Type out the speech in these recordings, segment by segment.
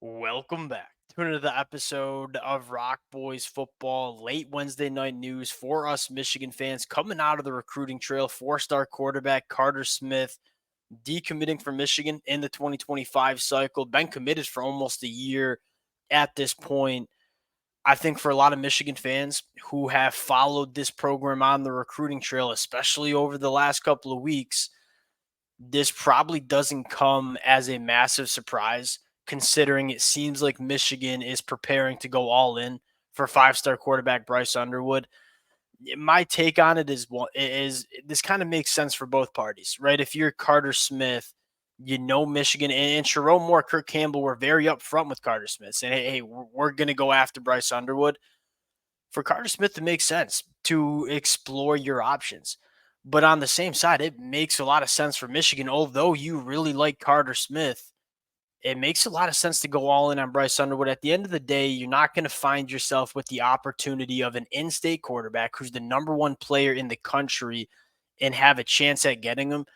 Welcome back to another episode of Rock Boys Football. Late Wednesday night news for us Michigan fans coming out of the recruiting trail. Four-star quarterback Carter Smith decommitting from Michigan in the 2025 cycle. Been committed for almost a year at this point. I think for a lot of Michigan fans who have followed this program on the recruiting trail, especially over the last couple of weeks, this probably doesn't come as a massive surprise, considering it seems like Michigan is preparing to go all in for five-star quarterback Bryce Underwood. My take on it is this kind of makes sense for both parties, right? If you're Carter Smith, Michigan and Sherrone Moore, Kirk Campbell were very upfront with Carter Smith, saying, "Hey, we're going to go after Bryce Underwood." For Carter Smith, it makes sense to explore your options. But on the same side, it makes a lot of sense for Michigan. Although you really like Carter Smith, it makes a lot of sense to go all in on Bryce Underwood. At the end of the day, you're not going to find yourself with the opportunity of an in-state quarterback who's the number one player in the country and have a chance at getting him.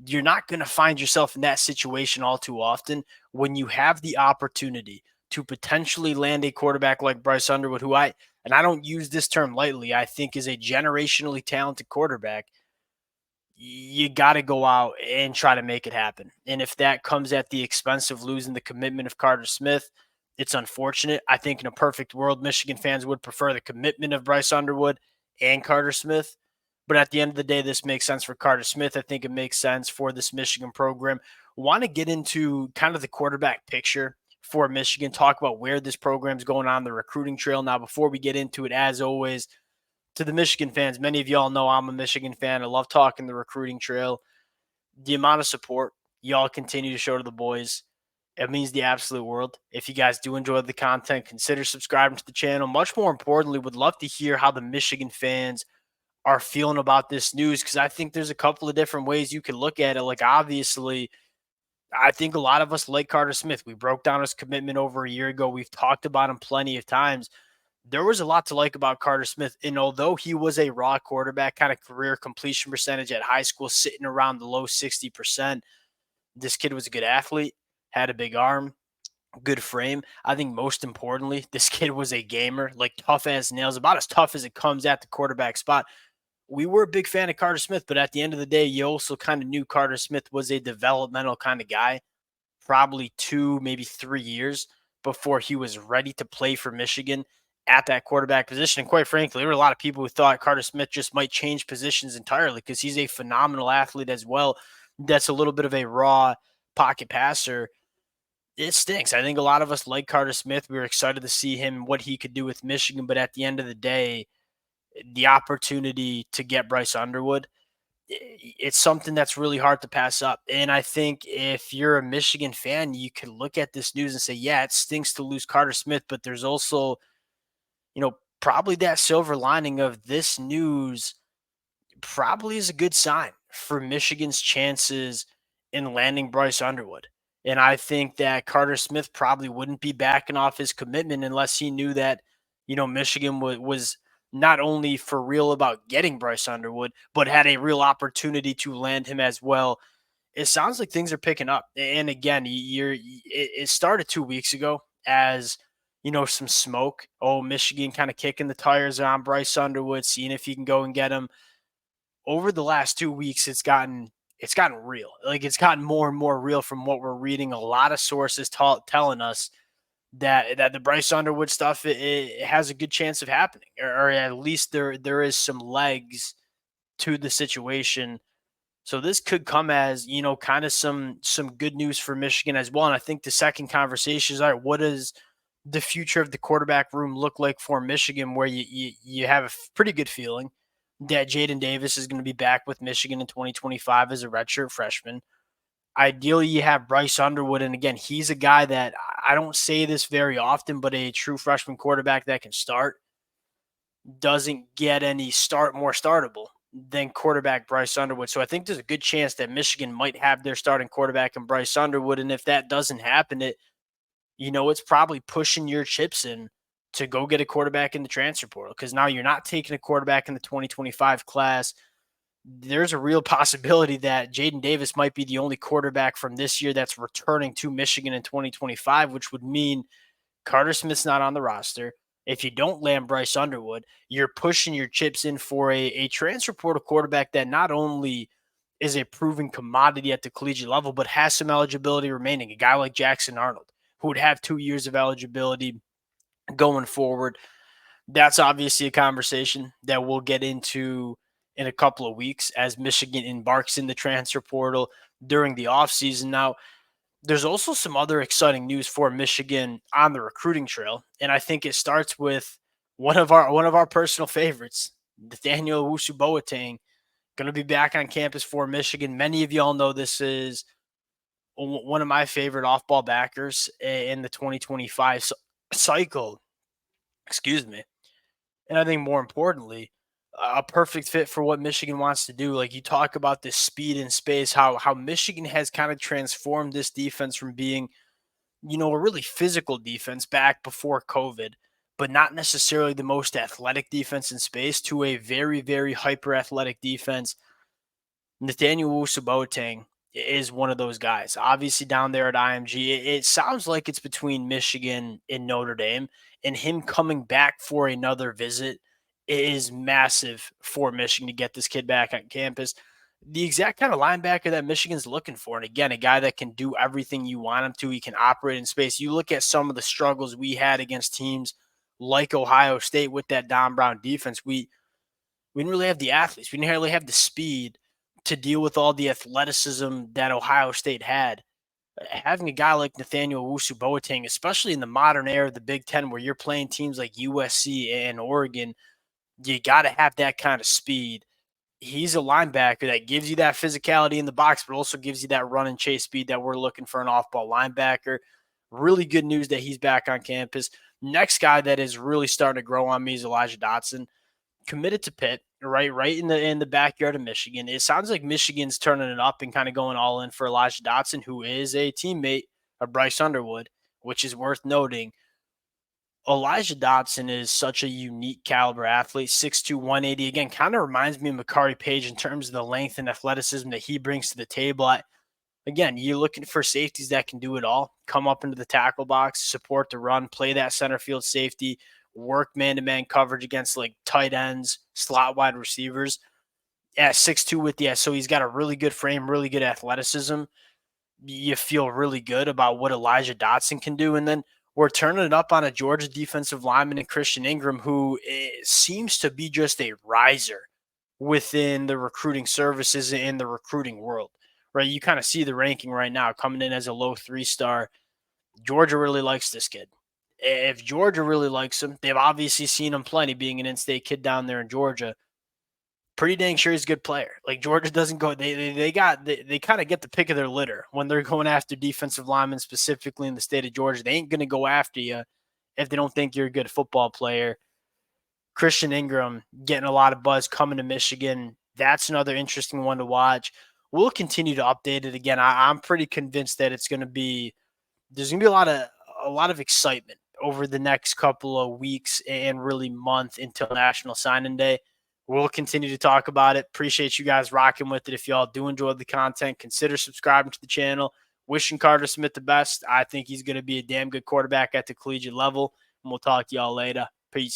You're not going to find yourself in that situation all too often when you have the opportunity to potentially land a quarterback like Bryce Underwood, and I don't use this term lightly, I think is a generationally talented quarterback. You got to go out and try to make it happen. And if that comes at the expense of losing the commitment of Carter Smith, it's unfortunate. I think in a perfect world, Michigan fans would prefer the commitment of Bryce Underwood and Carter Smith. But at the end of the day, this makes sense for Carter Smith. I think it makes sense for this Michigan program. Want to get into kind of the quarterback picture for Michigan, talk about where this program's going on the recruiting trail. Now, before we get into it, as always, to the Michigan fans, many of y'all know I'm a Michigan fan. I love talking the recruiting trail. The amount of support y'all continue to show to the boys, it means the absolute world. If you guys do enjoy the content, consider subscribing to the channel. Much more importantly, would love to hear how the Michigan fans are feeling about this news, because I think there's a couple of different ways you can look at it. Like, obviously, I think a lot of us like Carter Smith. We broke down his commitment over a year ago. We've talked about him plenty of times. There was a lot to like about Carter Smith. And although he was a raw quarterback, kind of career completion percentage at high school sitting around the low 60%, this kid was a good athlete, had a big arm, good frame. I think most importantly, this kid was a gamer, like tough as nails, about as tough as it comes at the quarterback spot. We were a big fan of Carter Smith, but at the end of the day, you also kind of knew Carter Smith was a developmental kind of guy, probably 2, maybe 3 years before he was ready to play for Michigan at that quarterback position. And quite frankly, there were a lot of people who thought Carter Smith just might change positions entirely because he's a phenomenal athlete as well. That's a little bit of a raw pocket passer. It stinks. I think a lot of us like Carter Smith. We were excited to see him, what he could do with Michigan. But at the end of the day, the opportunity to get Bryce Underwood, it's something that's really hard to pass up. And I think if you're a Michigan fan, you could look at this news and say, yeah, it stinks to lose Carter Smith, but there's also, probably that silver lining of this news probably is a good sign for Michigan's chances in landing Bryce Underwood. And I think that Carter Smith probably wouldn't be backing off his commitment unless he knew that, Michigan was not only for real about getting Bryce Underwood, but had a real opportunity to land him as well. It sounds like things are picking up. And again, it started 2 weeks ago as some smoke. Oh, Michigan kind of kicking the tires on Bryce Underwood, seeing if he can go and get him. Over the last 2 weeks, it's gotten real. Like, it's gotten more and more real from what we're reading. A lot of sources telling us that the Bryce Underwood stuff, it has a good chance of happening, or at least there is some legs to the situation. So this could come as, kind of some good news for Michigan as well. And I think the second conversation is, all right, what does the future of the quarterback room look like for Michigan, where you have a pretty good feeling that Jaden Davis is going to be back with Michigan in 2025 as a redshirt freshman. Ideally, you have Bryce Underwood. And again, he's a guy that, I don't say this very often, but a true freshman quarterback that can start doesn't get any more startable than quarterback Bryce Underwood. So I think there's a good chance that Michigan might have their starting quarterback in Bryce Underwood. And if that doesn't happen, it's probably pushing your chips in to go get a quarterback in the transfer portal, because now you're not taking a quarterback in the 2025 class. there's a real possibility that Jaden Davis might be the only quarterback from this year that's returning to Michigan in 2025, which would mean Carter Smith's not on the roster. If you don't land Bryce Underwood, you're pushing your chips in for a transfer portal quarterback that not only is a proven commodity at the collegiate level, but has some eligibility remaining. A guy like Jackson Arnold, who would have 2 years of eligibility going forward. That's obviously a conversation that we'll get into in a couple of weeks as Michigan embarks in the transfer portal during the offseason. Now, there's also some other exciting news for Michigan on the recruiting trail, and I think it starts with one of our personal favorites, Nathaniel Owusu-Boateng, going to be back on campus for Michigan. Many of y'all know this is one of my favorite off-ball backers in the 2025 cycle. Excuse me. And I think more importantly, a perfect fit for what Michigan wants to do. Like you talk about this speed and space, how Michigan has kind of transformed this defense from being, a really physical defense back before COVID, but not necessarily the most athletic defense in space to a very, very hyper athletic defense. Nathaniel Owusu-Boateng is one of those guys. Obviously, down there at IMG, it sounds like it's between Michigan and Notre Dame, and him coming back for another visit is massive for Michigan to get this kid back on campus. The exact kind of linebacker that Michigan's looking for. And again, a guy that can do everything you want him to. He can operate in space. You look at some of the struggles we had against teams like Ohio State with that Don Brown defense. We didn't really have the athletes. We didn't really have the speed to deal with all the athleticism that Ohio State had. Having a guy like Nathaniel Owusu-Boateng, especially in the modern era of the Big Ten, where you're playing teams like USC and Oregon, you got to have that kind of speed. He's a linebacker that gives you that physicality in the box, but also gives you that run and chase speed that we're looking for an off-ball linebacker. Really good news that he's back on campus. Next guy that is really starting to grow on me is Elijah Dotson, committed to Pitt, right in the backyard of Michigan. It sounds like Michigan's turning it up and kind of going all in for Elijah Dotson, who is a teammate of Bryce Underwood, which is worth noting. Elijah Dotson is such a unique caliber athlete, 6'2", 180. Again, kind of reminds me of Makari Page in terms of the length and athleticism that he brings to the table. Again, you're looking for safeties that can do it all, come up into the tackle box, support the run, play that center field safety, work man-to-man coverage against like tight ends, slot wide receivers. Yeah, 6'2" with so he's got a really good frame, really good athleticism. You feel really good about what Elijah Dotson can do. And then we're turning it up on a Georgia defensive lineman in Christian Ingram, who seems to be just a riser within the recruiting services and the recruiting world, right? You kind of see the ranking right now coming in as a low 3-star. Georgia really likes this kid. If Georgia really likes him, they've obviously seen him plenty being an in-state kid down there in Georgia. Pretty dang sure he's a good player. Like Georgia doesn't go, they kind of get the pick of their litter when they're going after defensive linemen specifically in the state of Georgia. They ain't going to go after you if they don't think you're a good football player. Christian Ingram getting a lot of buzz coming to Michigan. That's another interesting one to watch. We'll continue to update it again. I'm pretty convinced that there's going to be a lot of excitement over the next couple of weeks and really month until National Signing Day. We'll continue to talk about it. Appreciate you guys rocking with it. If y'all do enjoy the content, consider subscribing to the channel. Wishing Carter Smith the best. I think he's going to be a damn good quarterback at the collegiate level. And we'll talk to y'all later. Peace.